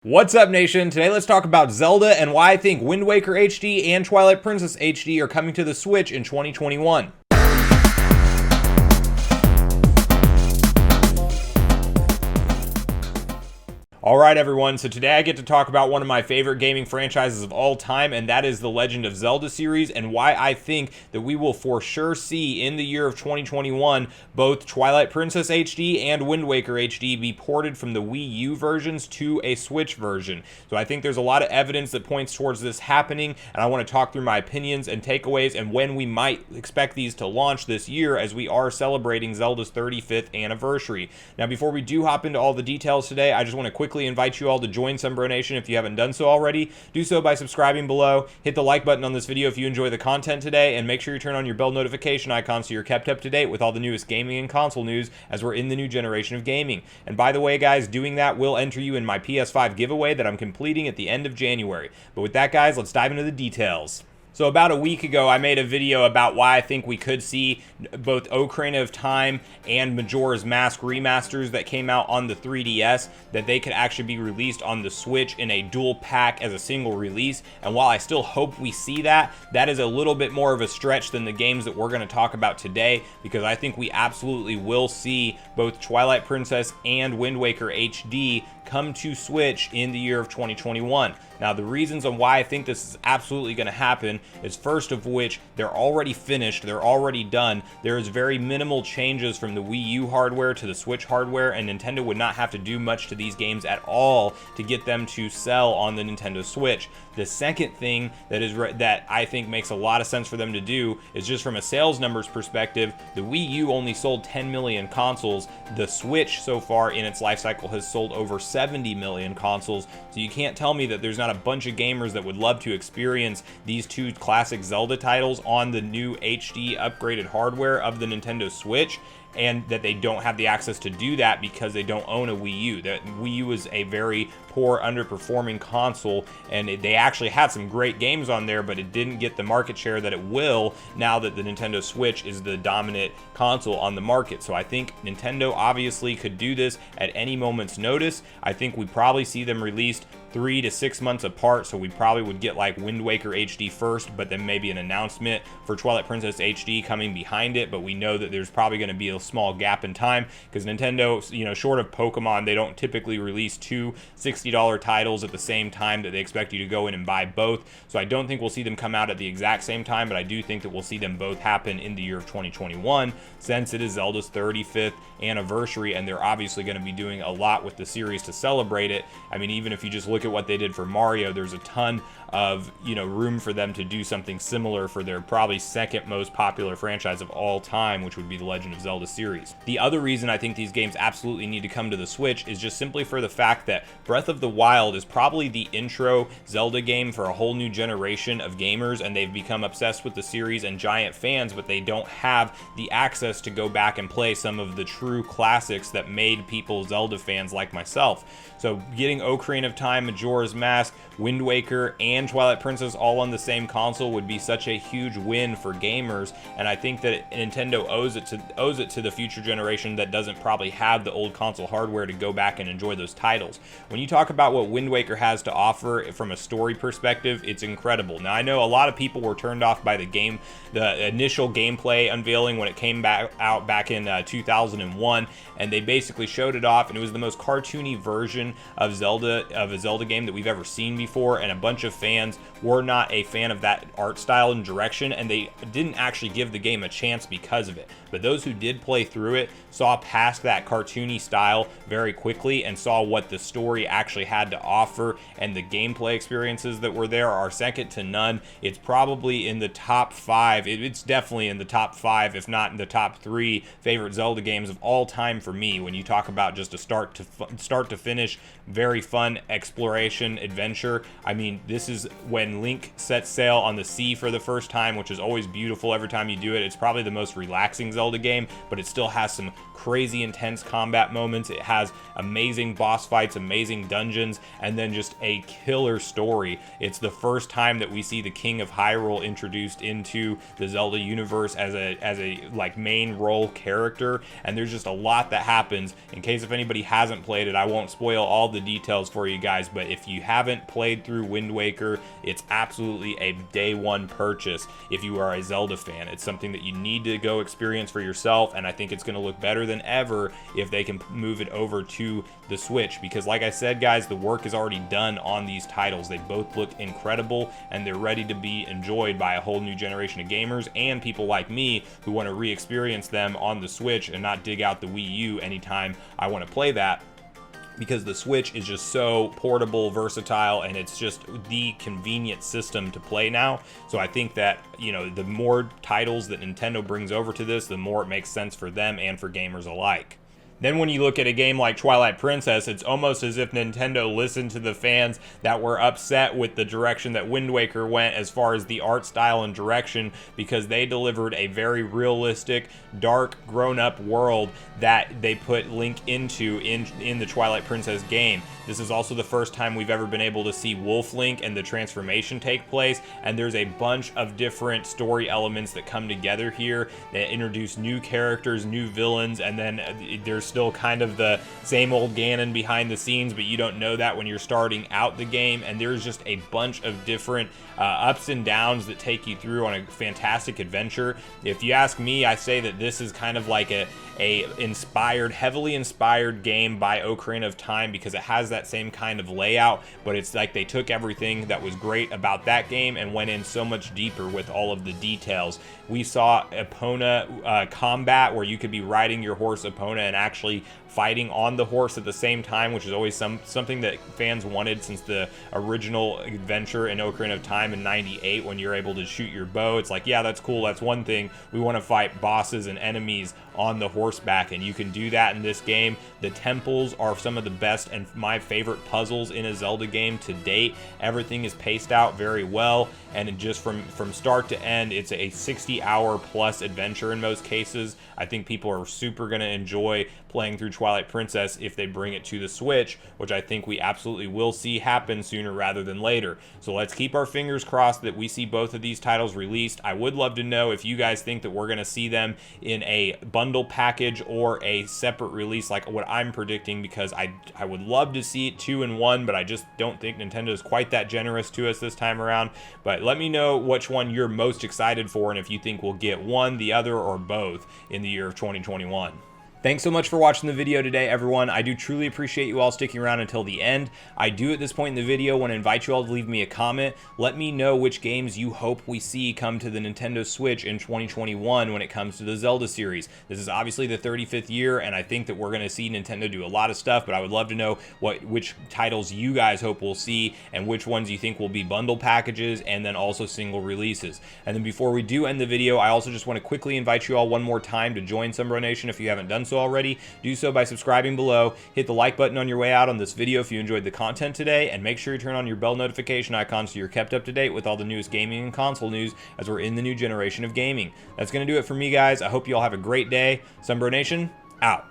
What's up, nation? Today let's talk about Zelda and why I think Wind Waker HD and Twilight Princess HD are coming to the Switch in 2021. Alright everyone, so today I get to talk about one of my favorite gaming franchises of all time, and that is the Legend of Zelda series, and why I think that we will for sure see in the year of 2021 both Twilight Princess HD and Wind Waker HD be ported from the Wii U versions to a Switch version. So I think there's a lot of evidence that points towards this happening, and I want to talk through my opinions and takeaways and when we might expect these to launch this year, as we are celebrating Zelda's 35th anniversary. Now before we do hop into all the details today, I just want to quickly invite you all to join Sunbro Nation if you haven't done so already. Do so by subscribing below, hit the like button on this video if you enjoy the content today, and make sure you turn on your bell notification icon so you're kept up to date with all the newest gaming and console news as we're in the new generation of gaming. And by the way guys, doing that will enter you in my PS5 giveaway that I'm completing at the end of January. But with that guys, let's dive into the details. So about a week ago, I made a video about why I think we could see both Ocarina of Time and Majora's Mask remasters that came out on the 3DS, that they could actually be released on the Switch in a dual pack as a single release. And while I still hope we see that, that is a little bit more of a stretch than the games that we're going to talk about today, because I think we absolutely will see both Twilight Princess and Wind Waker HD come to Switch in the year of 2021. Now the reasons on why I think this is absolutely going to happen is, first of which, they're already finished, they're already done. There is very minimal changes from the Wii U hardware to the Switch hardware, and Nintendo would not have to do much to these games at all to get them to sell on the Nintendo Switch. The second thing that I think makes a lot of sense for them to do is, just from a sales numbers perspective, the Wii U only sold 10 million consoles. The Switch so far in its life cycle has sold over 70 million consoles, so you can't tell me that there's not a bunch of gamers that would love to experience these two classic Zelda titles on the new HD upgraded hardware of the Nintendo Switch, and that they don't have the access to do that because they don't own a Wii U. That Wii U is a very poor, underperforming console, and they actually had some great games on there, but it didn't get the market share that it will now that the Nintendo Switch is the dominant console on the market. So I think Nintendo obviously could do this at any moment's notice. I think we probably see them released 3 to 6 months apart, so we probably would get like Wind Waker HD first, but then maybe an announcement for Twilight Princess HD coming behind it. But we know that there's probably going to be a small gap in time, because Nintendo, short of Pokemon, they don't typically release two $60 titles at the same time that they expect you to go in and buy both. So I don't think we'll see them come out at the exact same time, but I do think that we'll see them both happen in the year of 2021, since it is Zelda's 35th anniversary, and they're obviously going to be doing a lot with the series to celebrate it. I mean, even if you just look at what they did for Mario, there's a ton of room for them to do something similar for their probably second most popular franchise of all time, which would be the Legend of Zelda series. The other reason I think these games absolutely need to come to the Switch is just simply for the fact that Breath of the Wild is probably the intro Zelda game for a whole new generation of gamers, and they've become obsessed with the series and giant fans, but they don't have the access to go back and play some of the true classics that made people Zelda fans like myself. So getting Ocarina of Time, Majora's Mask, Wind Waker, and Twilight Princess all on the same console would be such a huge win for gamers, and I think that Nintendo owes it to the future generation that doesn't probably have the old console hardware to go back and enjoy those titles. When you talk about what Wind Waker has to offer from a story perspective, it's incredible. Now I know a lot of people were turned off by the initial gameplay unveiling when it came out back in 2001, and they basically showed it off, and it was the most cartoony version of a Zelda game that we've ever seen before, and a bunch of fans were not a fan of that art style and direction, and they didn't actually give the game a chance because of it. But those who did play through it saw past that cartoony style very quickly and saw what the story actually had to offer, and the gameplay experiences that were there are second to none. It's probably in the top 5, it's definitely in the top 5, if not in the top 3 favorite Zelda games of all time for me. When you talk about just a start to finish, very fun exploration adventure. I mean, this is when Link sets sail on the sea for the first time, which is always beautiful every time you do it. It's probably the most relaxing Zelda game, but it still has some crazy intense combat moments. It has amazing boss fights, amazing dungeons, and then just a killer story. It's the first time that we see the King of Hyrule introduced into the Zelda universe as a like main role character, and there's just a lot that happens. In case if anybody hasn't played it, I won't spoil all the details for you guys, but but if you haven't played through Wind Waker, it's absolutely a day one purchase if you are a Zelda fan. It's something that you need to go experience for yourself, and I think it's going to look better than ever if they can move it over to the Switch, because like I said, guys, the work is already done on these titles. They both look incredible, and they're ready to be enjoyed by a whole new generation of gamers and people like me who want to re-experience them on the Switch and not dig out the Wii U anytime I want to play that, because the Switch is just so portable, versatile, and it's just the convenient system to play now. So I think that, you know, the more titles that Nintendo brings over to this, the more it makes sense for them and for gamers alike. Then when you look at a game like Twilight Princess, it's almost as if Nintendo listened to the fans that were upset with the direction that Wind Waker went as far as the art style and direction, because they delivered a very realistic, dark, grown-up world that they put Link into in the Twilight Princess game. This is also the first time we've ever been able to see Wolf Link and the transformation take place, and there's a bunch of different story elements that come together here that introduce new characters, new villains, and then there's still kind of the same old Ganon behind the scenes, but you don't know that when you're starting out the game. And there's just a bunch of different ups and downs that take you through on a fantastic adventure. If you ask me, I say that this is kind of like a heavily inspired game by Ocarina of Time, because it has that same kind of layout, but it's like they took everything that was great about that game and went in so much deeper with all of the details. We saw Epona combat where you could be riding your horse Epona and actually fighting on the horse at the same time, which is always something that fans wanted since the original adventure in Ocarina of Time in '98, when you're able to shoot your bow. It's like, yeah, that's cool, that's one thing. We want to fight bosses and enemies on the horseback, and you can do that in this game. The temples are some of the best and my favorite puzzles in a Zelda game to date. Everything is paced out very well, and just from start to end, it's a 60-hour plus adventure in most cases. I think people are super going to enjoy playing through Twilight Princess if they bring it to the Switch, which I think we absolutely will see happen sooner rather than later. So let's keep our fingers crossed that we see both of these titles released. I would love to know if you guys think that we're going to see them in a bundle package or a separate release like what I'm predicting, because I would love to see it 2 in 1, but I just don't think Nintendo is quite that generous to us this time around. But let me know which one you're most excited for, and if you think we'll get one, the other, or both in the year of 2021. Thanks so much for watching the video today, everyone. I do truly appreciate you all sticking around until the end. I do at this point in the video want to invite you all to leave me a comment. Let me know which games you hope we see come to the Nintendo Switch in 2021 when it comes to the Zelda series. This is obviously the 35th year, and I think that we're going to see Nintendo do a lot of stuff, but I would love to know which titles you guys hope we'll see and which ones you think will be bundle packages and then also single releases. And then before we do end the video, I also just want to quickly invite you all one more time to join Sunbro Nation if you haven't done so already. Do so by subscribing below. Hit the like button on your way out on this video if you enjoyed the content today, and make sure you turn on your bell notification icon so you're kept up to date with all the newest gaming and console news as we're in the new generation of gaming. That's going to do it for me, guys. I hope you all have a great day. Sunbro Nation, out.